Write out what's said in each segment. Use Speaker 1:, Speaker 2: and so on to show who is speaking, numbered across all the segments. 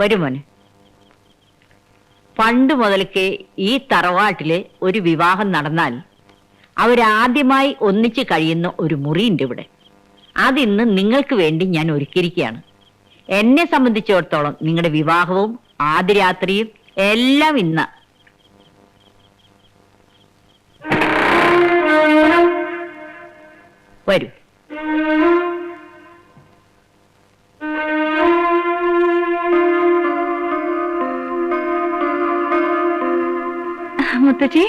Speaker 1: വരുമോനെ. പണ്ട് മുതൽക്കേ ഈ തറവാട്ടില് ഒരു വിവാഹം നടന്നാൽ അവരാദ്യമായി ഒന്നിച്ച് കഴിയുന്ന ഒരു മുറിയുണ്ട് ഇവിടെ. അതിന്ന് നിങ്ങൾക്ക് വേണ്ടി ഞാൻ ഒരുക്കിയിരിക്കുകയാണ്. എന്നെ സംബന്ധിച്ചിടത്തോളം നിങ്ങളുടെ വിവാഹവും ആദ്യരാത്രിയും എല്ലാം ഇന്ന്. വരൂ.
Speaker 2: മുത്തച്ഛി,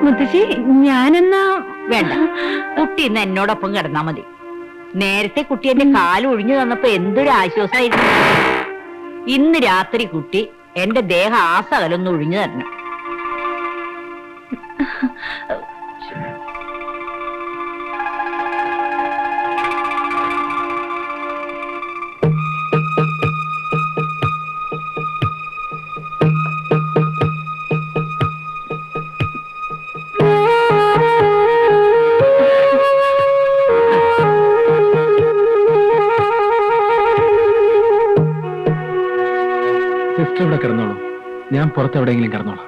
Speaker 2: മുത്തശ്ശി, ഞാനെന്നാ
Speaker 1: വേണ്ട, കുട്ടി ഇന്ന് എന്നോടൊപ്പം കിടന്നാ മതി. നേരത്തെ കുട്ടി എന്റെ കാല് ഒഴിഞ്ഞു തന്നപ്പോ എന്തൊരു ആശ്വാസമായിരുന്നു. ഇന്ന് രാത്രി കുട്ടി എന്റെ ദേഹ ആസകലൊന്ന് ഒഴിഞ്ഞു തരണം.
Speaker 3: സിസ്റ്റർ ഇവിടെ കിടന്നോളൂ, ഞാൻ പുറത്തെവിടെയെങ്കിലും കിടന്നോളാം.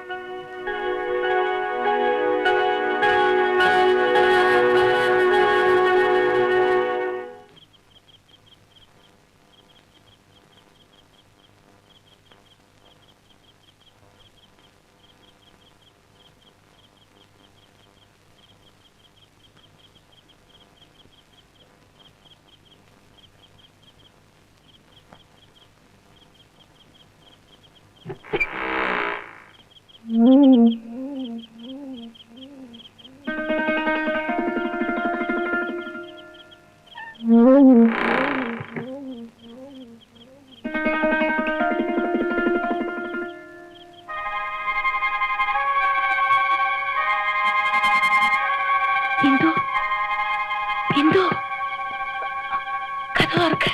Speaker 2: എന്തോ കഥ ഓർക്ക്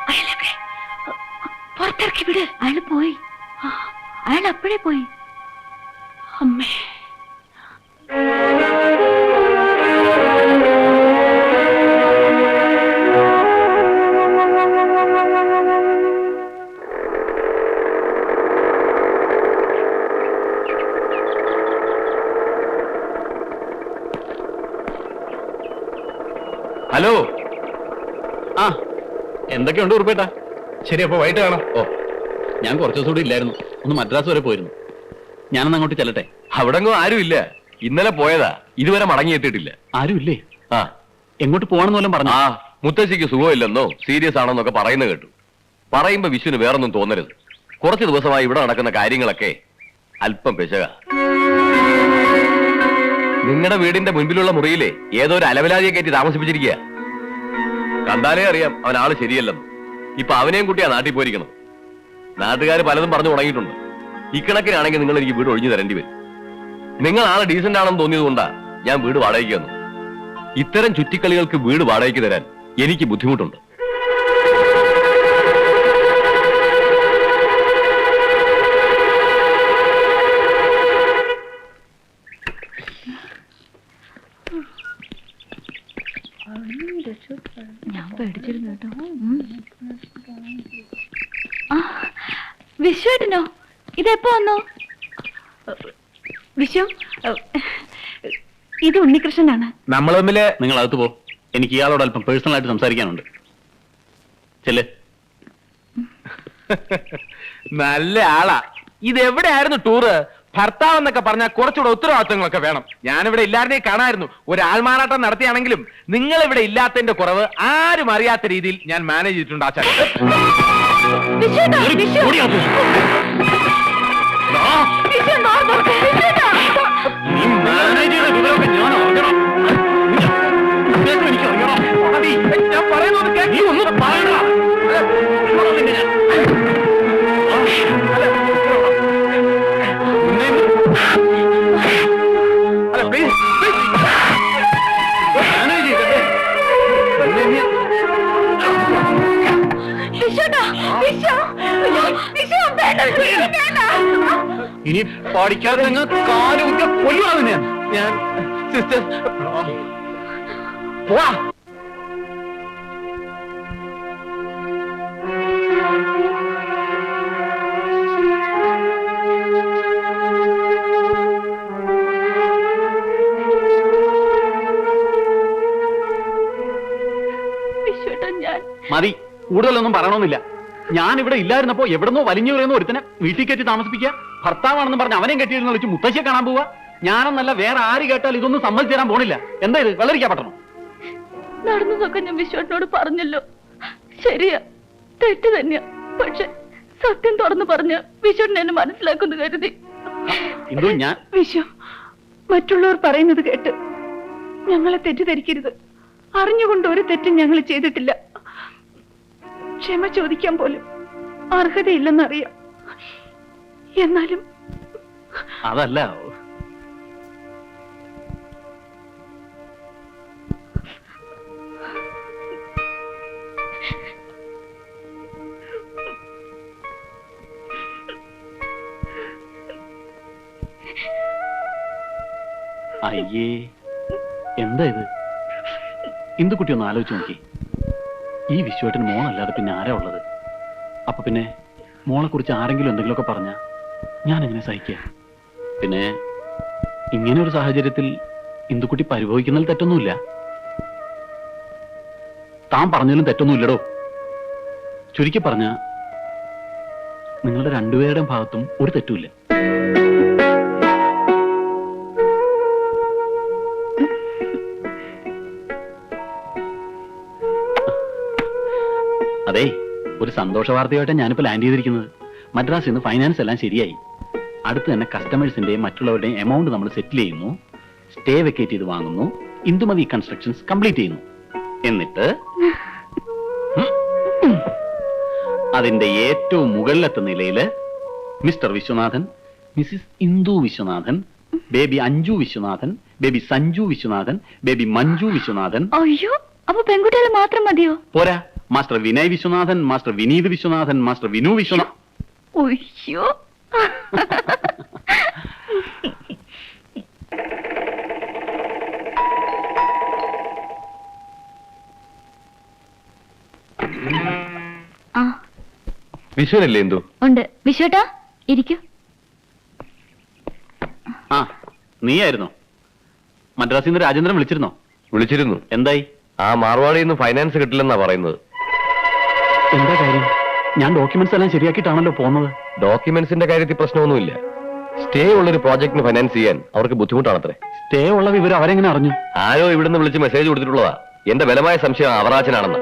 Speaker 2: അയാളെ പുറത്തിറക്കി വിട്. അയാൾ പോയി. അയാൾ അപ്പോഴേ പോയി. അമ്മേ,
Speaker 3: ഹലോ. ആ, എന്തൊക്കെയുണ്ട് ഉറുപ്പേട്ടാ? ശരി, അപ്പൊ വൈകിട്ട് കാണാം. ഓ, ഞാൻ കുറച്ചു ദിവസം കൂടി ഇല്ലായിരുന്നു, ഒന്ന് മദ്രാസ് വരെ പോയിരുന്നു. ഞാനൊന്ന് അങ്ങോട്ട് ചെല്ലട്ടെ.
Speaker 4: അവിടെങ്ങും ആരുമില്ല. ഇന്നലെ പോയതാ, ഇതുവരെ മടങ്ങിയെത്തിയിട്ടില്ല.
Speaker 3: ആരുമില്ലേ?
Speaker 4: ആ,
Speaker 3: എങ്ങോട്ട് പോകണമെന്ന് വല്ലതും പറഞ്ഞു?
Speaker 4: ആ, മുത്തശ്ശിക്ക് സുഖമില്ലെന്നോ സീരിയസ് ആണെന്നൊക്കെ പറയുന്നത് കേട്ടു. പറയുമ്പോ വിഷുവിന് വേറൊന്നും തോന്നരുത്. കുറച്ച് ദിവസമായി ഇവിടെ നടക്കുന്ന കാര്യങ്ങളൊക്കെ അല്പം പെശക. നിങ്ങളുടെ വീടിന്റെ മുൻപിലുള്ള മുറിയിലെ ഏതോ ഒരു അലവലാതിയെ കയറ്റി താമസിപ്പിച്ചിരിക്കുക. കണ്ടാലേ അറിയാം അവൻ ആള് ശരിയല്ലെന്ന്. ഇപ്പൊ അവനെയും കുട്ടിയാ നാട്ടിൽ പോയിരിക്കണം. നാട്ടുകാർ പലതും പറഞ്ഞു തുടങ്ങിയിട്ടുണ്ട്. ഇക്കണക്കിനാണെങ്കിൽ നിങ്ങൾ എനിക്ക് വീട് ഒഴിഞ്ഞു തരേണ്ടി വരും. നിങ്ങൾ ആളെ ഡീസന്റ് ആണെന്ന് തോന്നിയത് കൊണ്ടാ ഞാൻ വീട് വാടകയ്ക്ക് തന്നു. ഇത്തരം ചുറ്റിക്കളികൾക്ക് വീട് വാടകയ്ക്ക് തരാൻ എനിക്ക് ബുദ്ധിമുട്ടുണ്ട്.
Speaker 2: ഞാൻ പേടിച്ചിരുന്നു കേട്ടോ. വിശ്വേട്ടനോ? ഇതെപ്പോ വന്നു? വിശ്വ, ഇത് ഉണ്ണികൃഷ്ണനാണ്.
Speaker 3: നമ്മൾ തമ്മില്. നിങ്ങൾ അകത്ത് പോ, എനിക്ക് ഇയാളോട് അല്പം പേഴ്സണൽ ആയിട്ട് സംസാരിക്കാനുണ്ട്. ചെല്ല്.
Speaker 5: നല്ല ആളാ. ഇതെവിടെയായിരുന്നു ടൂറ്? ഭർത്താവ് എന്നൊക്കെ പറഞ്ഞാൽ കുറച്ചുകൂടെ ഉത്തരവാദിത്തങ്ങളൊക്കെ വേണം. ഞാനിവിടെ ഇല്ലാതെ കാണായിരുന്നു. ഒരു ആൾമാറാട്ടം നടത്തിയാണെങ്കിലും നിങ്ങൾ ഇവിടെ ഇല്ലാത്തതിന്റെ കുറവ് ആരും അറിയാത്ത രീതിയിൽ ഞാൻ മാനേജ് ചെയ്തിട്ടുണ്ട്. ആച്ചാ, ഞാൻ പറയുന്നത് കേൾക്കി. ഒന്നും പറയണ.
Speaker 3: ഇനി പഠിക്കാതെ നിങ്ങൾ കാലുകുറ്റ കൊല്ലുവാണ്
Speaker 5: ഞാൻ സിസ്റ്റർ പോവാ.
Speaker 2: വിശ്വേട്ടാ, ഞാൻ
Speaker 3: മതി, കൂടുതലൊന്നും പറയണമെന്നില്ല. ഞാൻ ഇവിടെ ഇല്ലായിരുന്നപ്പോ എവിടെന്നോ വലിഞ്ഞു പറയുന്ന ഒരുത്തനെ വീട്ടിൽ കയറ്റി താമസിപ്പിക്കുക, ഭർത്താവാണെന്ന് പറഞ്ഞ് അവനെയും കെട്ടിയിരുന്ന വിളിച്ച് മുത്തശ്ശിയെ കാണാൻ പോവുക. ഞാനെന്നല്ല വേറെ ആര് കേട്ടാൽ ഇതൊന്നും സമ്മതിച്ചു തരാൻ പോണില്ല. എന്താ ഇത്, വെള്ളരിക്കാൻ പറ്റണം?
Speaker 2: നടന്നതൊക്കെ ഞാൻ വിശ്വേട്ടനോട് പറഞ്ഞല്ലോ. ശരിയാ, തെറ്റ് തന്നെയാ. പക്ഷെ സത്യം തുറന്നു പറഞ്ഞ് വിശ്വേട്ടൻ എന്നെ മനസ്സിലാക്കുന്നു കരുതി.
Speaker 3: എന്തോ ഞാൻ
Speaker 2: വിശ്വം, മറ്റുള്ളവർ പറയുന്നത് കേട്ട് ഞങ്ങളെ തെറ്റിദ്ധരിക്കരുത്. അറിഞ്ഞുകൊണ്ട് ഒരു തെറ്റും ഞങ്ങൾ ചെയ്തിട്ടില്ല. ക്ഷമ ചോദിക്കാൻ പോലും അർഹതയില്ലെന്നറിയാം. എന്നാലും
Speaker 3: അതല്ല, അയ്യേ, എന്താ ഇത്? ഇന്ദുക്കുട്ടി ഒന്ന് ആലോചിച്ച് നോക്കി. ഈ വിശ്വേട്ടന് മോളല്ലാതെ പിന്നെ ആരാ ഉള്ളത്? അപ്പൊ പിന്നെ മോളെ കുറിച്ച് ആരെങ്കിലും എന്തെങ്കിലുമൊക്കെ പറഞ്ഞ ഞാൻ എങ്ങനെ സഹിക്കുക? പിന്നെ ഇങ്ങനെ ഒരു സാഹചര്യത്തിൽ ഇന്ദുക്കുട്ടി പരിഭവിക്കുന്നതിൽ തെറ്റൊന്നുമില്ല. താൻ പറഞ്ഞതിലും തെറ്റൊന്നുമില്ലടോ. ചുരുക്കി പറഞ്ഞ നിങ്ങളുടെ രണ്ടുപേരുടെയും ഭാഗത്തും ഒരു തെറ്റുമില്ല. അതെ, ഒരു സന്തോഷ വാർത്തയായിട്ട് ഞാനിപ്പോ ലാൻഡ് ചെയ്തിരിക്കുന്നത്. മദ്രാസിൽ നിന്ന് ഫൈനാൻസ് എല്ലാം ശരിയായി. അടുത്ത് തന്നെ കസ്റ്റമേഴ്സിന്റെയും മറ്റുള്ളവരുടെയും എമൗണ്ട് നമ്മൾ സെറ്റിൽ ചെയ്യുന്നു, സ്റ്റേ വെക്കേറ്റ് ചെയ്ത് വാങ്ങുന്നു, ഇന്ദുമതി കൺസ്ട്രക്ഷൻസ് കംപ്ലീറ്റ് ചെയ്യുന്നു. എന്നിട്ട് അതിന്റെ ഏറ്റവും മുകളിലത്തെ നിലയില് mister Viswanathan, Mrs Indu Viswanathan, baby Anju Viswanathan, baby Sanju Viswanathan, baby Manju Viswanathan.
Speaker 2: അയ്യോ, അപ്പൊ പെൺകുട്ടികൾ മാത്രം മതിയോ?
Speaker 3: പോരാ, master Vinay Viswanathan, master Vineeth Viswanathan, master Vinu Viswanathan.
Speaker 2: അയ്യോ, ആ
Speaker 4: വിശ്വനല്ലേ എന്തു?
Speaker 2: ഉണ്ട്. വിശ്വേട്ടാ, ഇരിക്കൂ.
Speaker 3: ആ, നീയായിരുന്നോ? മദ്രാസിൽ നിന്ന് രാജേന്ദ്രൻ വിളിച്ചിരുന്നോ?
Speaker 4: വിളിച്ചിരുന്നു.
Speaker 3: എന്തായി?
Speaker 4: ആ മാർവാടിയിൽ നിന്ന് ഫൈനാൻസ് കിട്ടില്ലെന്നാ പറയുന്നത്.
Speaker 3: എന്താ കാര്യം? ഞാൻ ഡോക്യുമെന്റ്സ് എല്ലാം ശരിയാക്കിയിട്ടാണല്ലോ പോകുന്നത്.
Speaker 4: ഡോക്യുമെന്റ്സിന്റെ കാര്യത്തിൽ പ്രശ്നമൊന്നുമില്ല. സ്റ്റേ ഉള്ളൊരു പ്രോജക്ടിന് ഫൈനാൻസ് ചെയ്യാൻ അവർക്ക് ബുദ്ധിമുട്ടാണത്രേ.
Speaker 3: സ്റ്റേ ഉള്ള വിവരം അവരെങ്ങനെ അറിഞ്ഞു?
Speaker 4: ആരോ ഇവിടുന്ന് വിളിച്ച് മെസ്സേജ് കൊടുത്തിട്ടുള്ളതാ. എന്റെ ബലമായ സംശയം അവറാച്ചനാണെന്ന്.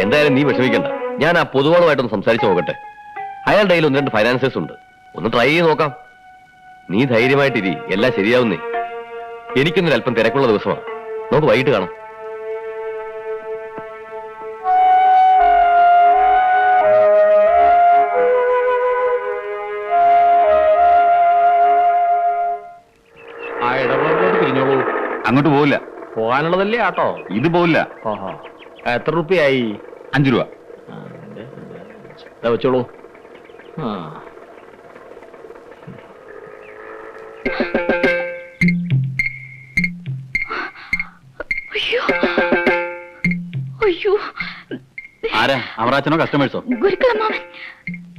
Speaker 4: എന്തായാലും നീ വിഷമിക്കണ്ട, ഞാൻ ആ പൊതുവാളുമായിട്ടൊന്ന് സംസാരിച്ചു നോക്കട്ടെ. അയാളുടെ കയ്യിൽ 1-2 ഫൈനാൻസേഴ്സ് ഉണ്ട്. ഒന്ന് ട്രൈ ചെയ്ത് നോക്കാം. നീ ധൈര്യമായിട്ടിരി, എല്ലാം ശരിയാവുന്നേ. എനിക്കൊന്നൊരു അല്പം തിരക്കുള്ള ദിവസമാണ്. നമുക്ക് വൈകിട്ട് കാണാം.
Speaker 3: ആ ഇടപാടിലോട്ട് തിരിഞ്ഞോളൂ.
Speaker 5: അങ്ങോട്ട് പോവില്ല.
Speaker 3: പോകാനുള്ളതല്ലേ ആട്ടോ.
Speaker 5: ഇത് പോവില്ല.
Speaker 3: എത്ര രൂപയായി?
Speaker 5: 5 രൂപ.
Speaker 3: വെച്ചോളൂ. ആ,
Speaker 2: അയ്യോ, അയ്യോ,
Speaker 3: ആരാ? അവറാച്ചനോ കസ്റ്റമേഴ്സോ?
Speaker 2: ഗുരുക്കളമ്മാവൻ.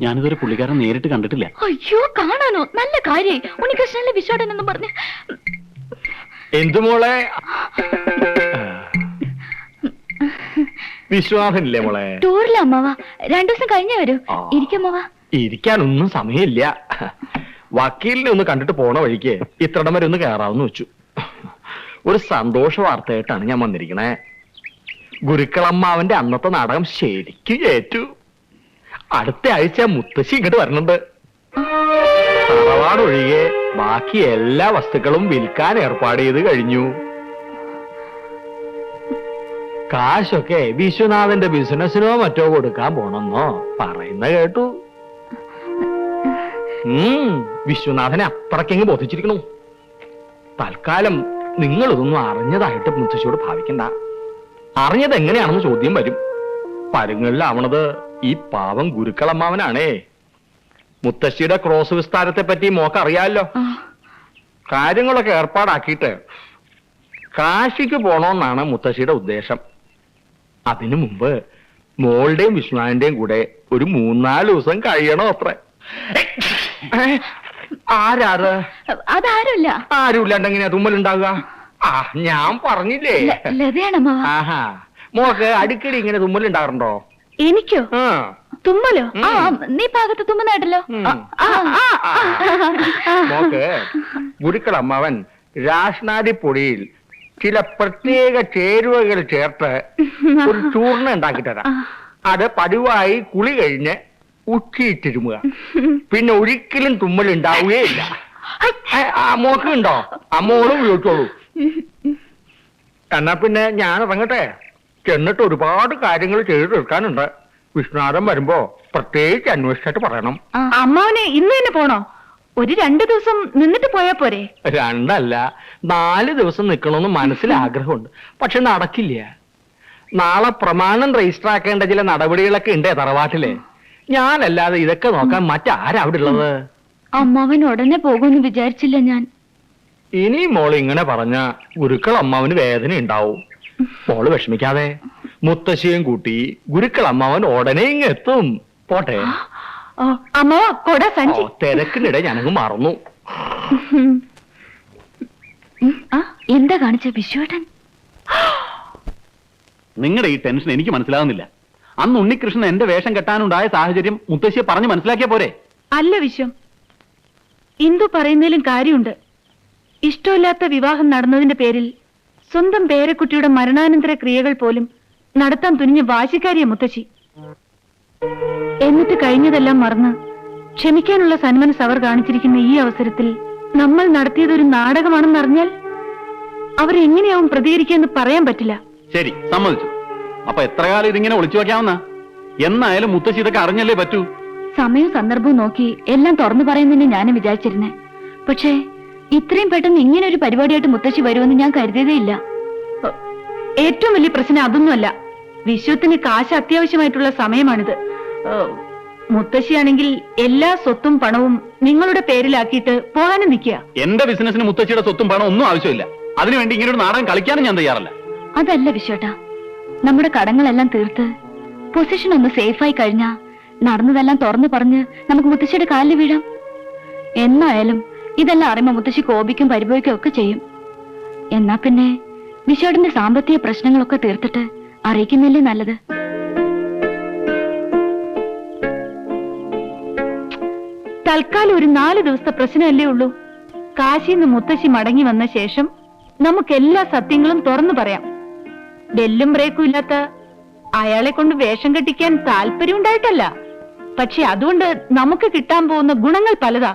Speaker 3: ഞാനിതൊരു പുള്ളിക്കാരൻ നേരിട്ട് കണ്ടിട്ടില്ല.
Speaker 2: അയ്യോ, കാണാനോ? നല്ല കാര്യായി. ഉണ്ണികൃഷ്ണനിലെ വിശ്വാടൻ എന്നും പറഞ്ഞ്.
Speaker 5: എന്തു മോളെ? വിശ്വാസമില്ലേ മോളെ?
Speaker 2: ടൂറില്ല അമ്മാവ. 2 ദിവസം കഴിഞ്ഞേ വരൂ.
Speaker 5: ആ.
Speaker 2: ഇരിക്കമ്മാവ.
Speaker 5: ഇരിക്കാനൊന്നും സമയമില്ല. വക്കീലിനെ ഒന്ന് കണ്ടിട്ട് പോണ വഴിക്ക് ഇത്രടം വരെ ഒന്ന് കയറാവുന്ന വെച്ചു. ഒരു സന്തോഷ വാർത്തയായിട്ടാണ് ഞാൻ വന്നിരിക്കണേ. ഗുരുക്കളമ്മാവന്റെ അന്നത്തെ നാടകം ശരിക്കും ഏറ്റു. അടുത്ത ആഴ്ച മുത്തശ്ശി ഇങ്ങോട്ട് വരണുണ്ട്. തറവാടൊഴികെ ബാക്കി എല്ലാ വസ്തുക്കളും വിൽക്കാൻ ഏർപ്പാട് ചെയ്ത് കഴിഞ്ഞു. കാശൊക്കെ വിശ്വനാഥന്റെ ബിസിനസ്സിനോ മറ്റോ കൊടുക്കാൻ പോണെന്നോ പറയുന്ന കേട്ടു. വിശ്വനാഥനെ അത്രക്കെങ്ങ് ബോധിച്ചിരിക്കണു. തൽക്കാലം നിങ്ങൾ ഇതൊന്നും അറിഞ്ഞതായിട്ട് മുത്തശ്ശിയോട് ഭാവിക്കണ്ട. അറിഞ്ഞത് എങ്ങനെയാണെന്ന് ചോദ്യം വരും. പരുങ്ങളിലാവണത് ഈ പാവം ഗുരുക്കളമ്മാവനാണേ. മുത്തശ്ശിയുടെ ക്രോസ് വിസ്താരത്തെ പറ്റി മോക്ക് അറിയാമല്ലോ. കാര്യങ്ങളൊക്കെ ഏർപ്പാടാക്കിയിട്ട് കാശിക്ക് പോണോന്നാണ് മുത്തശ്ശിയുടെ ഉദ്ദേശം. അതിനു മുമ്പ് മോളുടെയും വിഷ്ണുവിന്റെയും കൂടെ ഒരു 3-4 ദിവസം കഴിയണോ അത്ര. ആരാത്?
Speaker 2: അതാരുമില്ല.
Speaker 5: ആരുമില്ലാണ്ട് എങ്ങനെയാ തുമ്മലുണ്ടാവുക? ആ ഞാൻ പറഞ്ഞില്ലേ.
Speaker 2: ലതയാണമ്മ.
Speaker 5: ആഹാ, മോക്ക് അടിക്കടി ഇങ്ങനെ തുമ്മലുണ്ടാകാറുണ്ടോ?
Speaker 2: എനിക്കോ?
Speaker 5: ആ.
Speaker 2: തുമ്മലോ? ആ, നീ പാകത്ത് തുമ്മുന്നായിട്ടല്ലോ.
Speaker 5: മോക്ക് ഗുരുക്കൾ അമ്മാവൻ രാഷ്നാദിപ്പൊടിയിൽ ചില പ്രത്യേക ചേരുവകൾ ചേർത്ത് ഒരു ചൂർണ്ണ ഉണ്ടാക്കി തരാം. അത് പതിവായി കുളി കഴിഞ്ഞ് ഉച്ചയിട്ടിരുമുക. പിന്നെ ഒരിക്കലും തുമ്മൽ ഉണ്ടാവുകയില്ല. മോക്ക് ഉണ്ടോ? അമ്മോളും ഉപയോഗിച്ചോളൂ. എന്നാ പിന്നെ ഞാൻ ഇറങ്ങട്ടെ. ചെന്നിട്ട് ഒരുപാട് കാര്യങ്ങൾ ചെയ്തു തീർക്കാനുണ്ട്. വിഷ്ണുനാഥൻ വരുമ്പോ പ്രത്യേകിച്ച് അന്വേഷിച്ചിട്ട് പറയണം.
Speaker 2: അമ്മാവനെ ഇന്ന് തന്നെ പോണോ? ഒരു 2 ദിവസം നിന്നിട്ട് പോയാ പോരെ?
Speaker 5: 2 അല്ല 4 ദിവസം നിൽക്കണമെന്ന് മനസ്സിൽ ആഗ്രഹമുണ്ട്. പക്ഷെ നടക്കില്ല. നാളെ പ്രമാണം രജിസ്റ്റർ ആക്കേണ്ട ചില നടപടികളൊക്കെ ഉണ്ട് തറവാട്ടിലെ. ഞാനല്ലാതെ ഇതൊക്കെ നോക്കാൻ മറ്റാരാ അവിടെ ഉള്ളത്?
Speaker 2: അമ്മാവൻ ഉടനെ പോകുമെന്ന് വിചാരിച്ചില്ല ഞാൻ.
Speaker 5: ഇനി മോള് ഇങ്ങനെ പറഞ്ഞ ഗുരുക്കൾ അമ്മാവന് വേദന ഉണ്ടാവും. മോള് വിഷമിക്കാതെ. മുത്തശ്ശിയും കൂട്ടി ഗുരുക്കൾ അമ്മാവൻ ഉടനെ ഇങ്ങ് എത്തും. പോട്ടെ.
Speaker 2: അമ്മാവ കൊട സഞ്ചി.
Speaker 5: തിരക്കിനിടെ ഞാനങ്ങ് മറന്നു.
Speaker 2: എന്താ കാണിച്ച വിശ്വേട്ടൻ?
Speaker 3: നിങ്ങളുടെ ഈ ടെൻഷൻ എനിക്ക് മനസ്സിലാകുന്നില്ല. അന്ന് ഉണ്ണികൃഷ്ണൻ എന്റെ വേഷം കെട്ടാനുണ്ടായ സാഹചര്യം മുത്തശ്ശിയെ പറഞ്ഞ് മനസ്സിലാക്കിയ പോരെ?
Speaker 2: അല്ല വിശ്വം, ഇന്ദു പറയുന്നതിലും കാര്യമുണ്ട്. ഇഷ്ടമില്ലാത്ത വിവാഹം നടന്നതിന്റെ പേരിൽ സ്വന്തം പേരക്കുട്ടിയുടെ മരണാനന്തര ക്രിയകൾ പോലും നടത്താൻ തുനിഞ്ഞ വാശിക്കാരിയ മുത്തശ്ശി. എന്നിട്ട് കഴിഞ്ഞതെല്ലാം മറന്ന് ക്ഷമിക്കാനുള്ള സന്മനസ് അവർ കാണിച്ചിരിക്കുന്ന ഈ അവസരത്തിൽ നമ്മൾ നടത്തിയതൊരു നാടകമാണെന്നറിഞ്ഞാൽ അവരെങ്ങനെയാവും പ്രതികരിക്കുക പറയാൻ പറ്റില്ല.
Speaker 3: ശരി, സമ്മതിച്ചു. അപ്പൊ എത്ര കാലം ഇതിങ്ങനെ ഒളിച്ചു വെക്കാവുന്ന? എന്നായാലും മുത്തശ്ശി ഇതൊക്കെ അറിഞ്ഞല്ലേ പറ്റൂ.
Speaker 2: സമയവും സന്ദർഭവും നോക്കി എല്ലാം തുറന്നു പറയുന്നതിന് ഞാനും വിചാരിച്ചിരുന്നേ. പക്ഷേ ഇത്രയും പെട്ടെന്ന് ഇങ്ങനെ ഒരു പരിപാടിയായിട്ട് മുത്തശ്ശി വരുമെന്ന് ഞാൻ കരുതിയതേ ഇല്ല. ഏറ്റവും വലിയ പ്രശ്നം അതൊന്നുമല്ല. വിശ്വത്തിന് കാശ് അത്യാവശ്യമായിട്ടുള്ള സമയമാണിത്. മുത്തശ്ശിയാണെങ്കിൽ എല്ലാ സ്വത്തും പണവും നിങ്ങളുടെ പേരിലാക്കിയിട്ട് പോകാനും നിൽക്കുക.
Speaker 3: എന്റെ ബിസിനസിന് മുത്തശ്ശിയുടെ സ്വത്തും പണം ഒന്നും ആവശ്യമില്ല. അതിനുവേണ്ടി ഇങ്ങനെ ഒരു നാടകം കളിക്കാനും ഞാൻ തയ്യാറല്ല.
Speaker 2: അതല്ല വിശ്വട്ടാ, നമ്മുടെ കടങ്ങളെല്ലാം തീർത്ത് പൊസിഷൻ ഒന്ന് സേഫായി കഴിഞ്ഞാ നടന്നതെല്ലാം തുറന്നു പറഞ്ഞ് നമുക്ക് മുത്തശ്ശിയുടെ കാലിൽ വീഴാം. എന്നായാലും ഇതെല്ലാം അറിയുമ്പോ മുത്തശ്ശി കോപിക്കും പരിഭവിക്കും ഒക്കെ ചെയ്യും. എന്നാ പിന്നെ വിശ്വട്ടിന്റെ സാമ്പത്തിക പ്രശ്നങ്ങളൊക്കെ തീർത്തിട്ട് അറിയിക്കുന്നില്ലേ നല്ലത്? തൽക്കാലം ഒരു 4 ദിവസത്തെ പ്രശ്നമല്ലേ ഉള്ളൂ. കാശിന്ന് മുത്തശ്ശി മടങ്ങി വന്ന ശേഷം നമുക്ക് എല്ലാ സത്യങ്ങളും തുറന്നു പറയാം. ബെല്ലും ബ്രേക്കും ഇല്ലാത്ത അയാളെ കൊണ്ട് വേഷം കെട്ടിക്കാൻ താല്പര്യം ഉണ്ടായിട്ടല്ല. പക്ഷെ അതുകൊണ്ട് നമുക്ക് കിട്ടാൻ പോകുന്ന ഗുണങ്ങൾ പലതാ.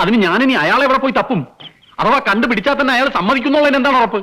Speaker 3: അതിന് ഞാനിനി അയാളെ എവിടെ പോയി തപ്പും? അഥവാ കണ്ടുപിടിച്ചാൽ തന്നെ അയാൾ സമ്മതിക്കുന്നുള്ളതിന് എന്താണ് ഉറപ്പ്?